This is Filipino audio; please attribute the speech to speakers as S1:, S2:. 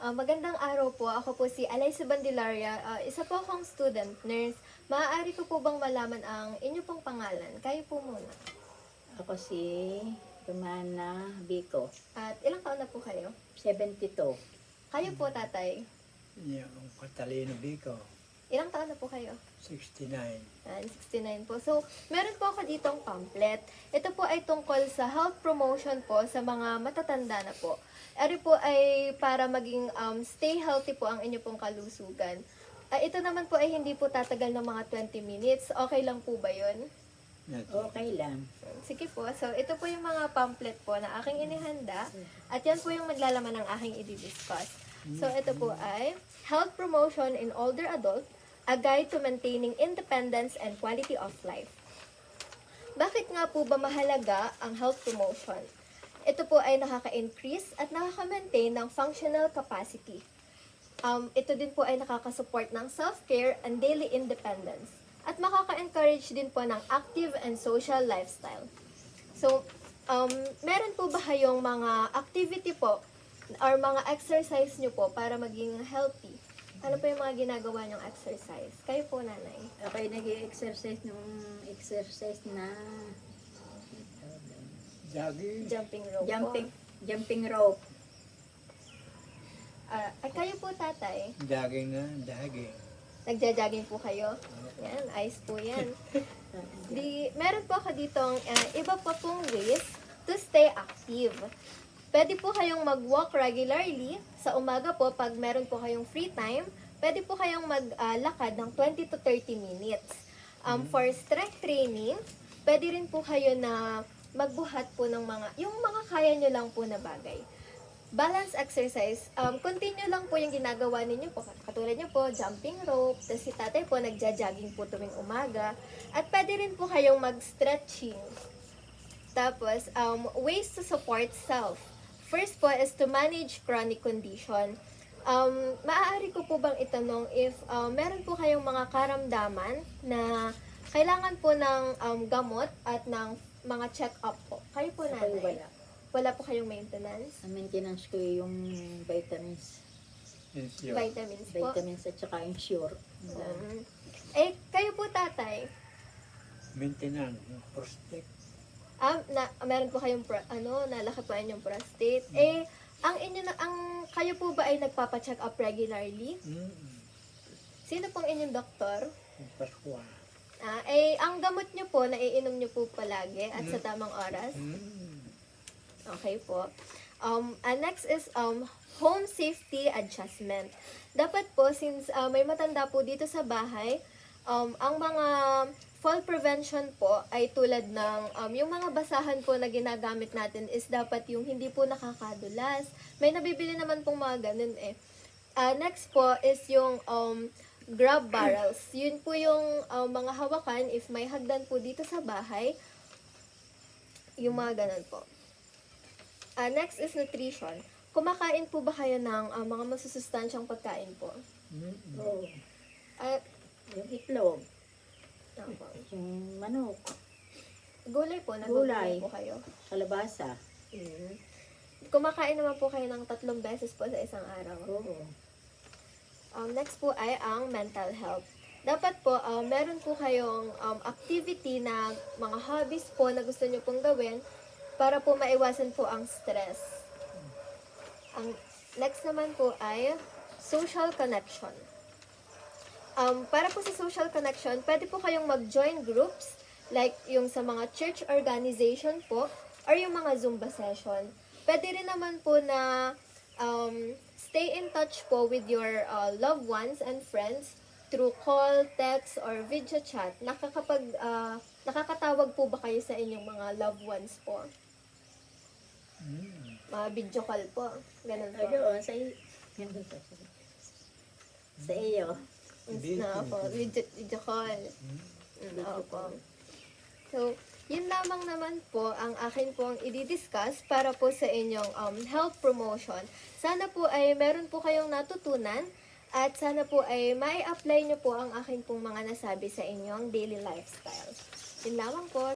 S1: Magandang araw po. Ako po si Alaysa Bandilaria. Isa po akong student nurse. Maaari ko po bang malaman ang inyo pong pangalan? Kayo po muna.
S2: Ako si Romana Bico,
S1: At ilang taon na po kayo?
S2: 72.
S1: Kayo po, tatay.
S3: Yung Catalino Bico,
S1: Ilang taon na po kayo?
S3: 69.
S1: 69 po. So, meron po ako ditong pamphlet. Ito po ay tungkol sa health promotion po sa mga matatanda na po. Eri po ay para maging stay healthy po ang inyo pong kalusugan. Ito naman po ay hindi po tatagal ng mga 20 minutes. Okay lang po ba yun?
S2: Okay lang.
S1: Sige po. So, ito po yung mga pamphlet po na aking inihanda. At yan po yung maglalaman ng aking i-discuss. So, ito po ay Health Promotion in Older Adult, a guide to maintaining independence and quality of life. Bakit nga po ba mahalaga ang health promotion? Ito po ay nakaka-increase at nakaka-maintain ng functional capacity. Ito din po ay nakaka-support ng self-care and daily independence. At makaka-encourage din po ng active and social lifestyle. So, meron po ba kayong mga activity po or mga exercise nyo po para maging healthy? Ano po yung mga ginagawa nyong exercise? Kayo po, nanay.
S2: Okay, nag-exercise na
S3: Jogging,
S1: Jumping rope
S2: jumping rope.
S1: Ay, kayo po, tatay.
S3: jogging na, jogging.
S1: Nagja-jogging po kayo? Yan, ayos po yan. Meron po ako ditong iba pa pong ways to stay active. Pwede po kayong mag-walk regularly. Sa umaga po, pag meron po kayong free time, pwede po kayong maglakad ng 20 to 30 minutes. For strength training, pwede rin po kayo na magbuhat po ng yung mga kaya nyo lang po na bagay. Balance exercise, continue lang po yung ginagawa ninyo po. Katulad nyo po, jumping rope, tapos si tatay po nagja-jogging po tuwing umaga. At pwede rin po kayong mag-stretching. Tapos, ways to support self. First po is to manage chronic condition. Maaari ko po bang itanong if meron po kayong mga karamdaman na kailangan po ng gamot at ng mga check-up po. Kayo po,
S2: Ako
S1: nanay?
S2: wala.
S1: Wala po kayong maintenance?
S2: Ang maintenance ko yung vitamins.
S1: Vitamins po?
S2: Vitamins at saka insure.
S1: Kayo po, tatay?
S3: Maintenance, prostate.
S1: Meron po kayong nalakapan yung prostate. Kayo po ba ay nagpapa-check up regularly? Sino pong inyong doktor?
S3: Paswa.
S1: Ang gamot nyo po, naiinom nyo po palagi at sa tamang oras? Okay po. Next is home safety adjustment. Dapat po, since may matanda po dito sa bahay, ang mga fall prevention po ay tulad ng yung mga basahan po na ginagamit natin is dapat yung hindi po nakakadulas. May nabibili naman pong mga ganun eh. Next po is yung grab barrels. Yun po yung mga hawakan if may hagdan po dito sa bahay. Yung mga ganun po. Next is nutrition. Kumakain po ba kayo ng mga masusustansyang pagkain po?
S2: Oo.
S1: At
S2: Yung itlog.
S1: Opo.
S2: Yung manok.
S1: Gulay po,
S2: Gulay.
S1: nagugulay po kayo.
S2: Kalabasa.
S1: Kumakain naman po kayo ng 3 beses po sa isang araw.
S2: Oo.
S1: Next po ay ang mental health. Dapat po, meron po kayong activity na mga hobbies po na gusto nyo pong gawin para po maiwasan po ang stress. Ang next naman po ay social connection. Para po sa social connection, pwede po kayong mag-join groups like yung sa mga church organization po or yung mga Zumba session. Pwede rin naman po na stay in touch po with your loved ones and friends through call, text, or video chat. Nakakatawag po ba kayo sa inyong mga loved ones po? Mga video call po. Ganun po.
S2: Ayun, sa iyo.
S1: Video call. Opo. So, yun lamang naman po ang akin pong i-discuss para po sa inyong health promotion. Sana po ay meron po kayong natutunan at sana po ay mai-apply nyo po ang akin pong mga nasabi sa inyong daily lifestyle. Yun lamang po.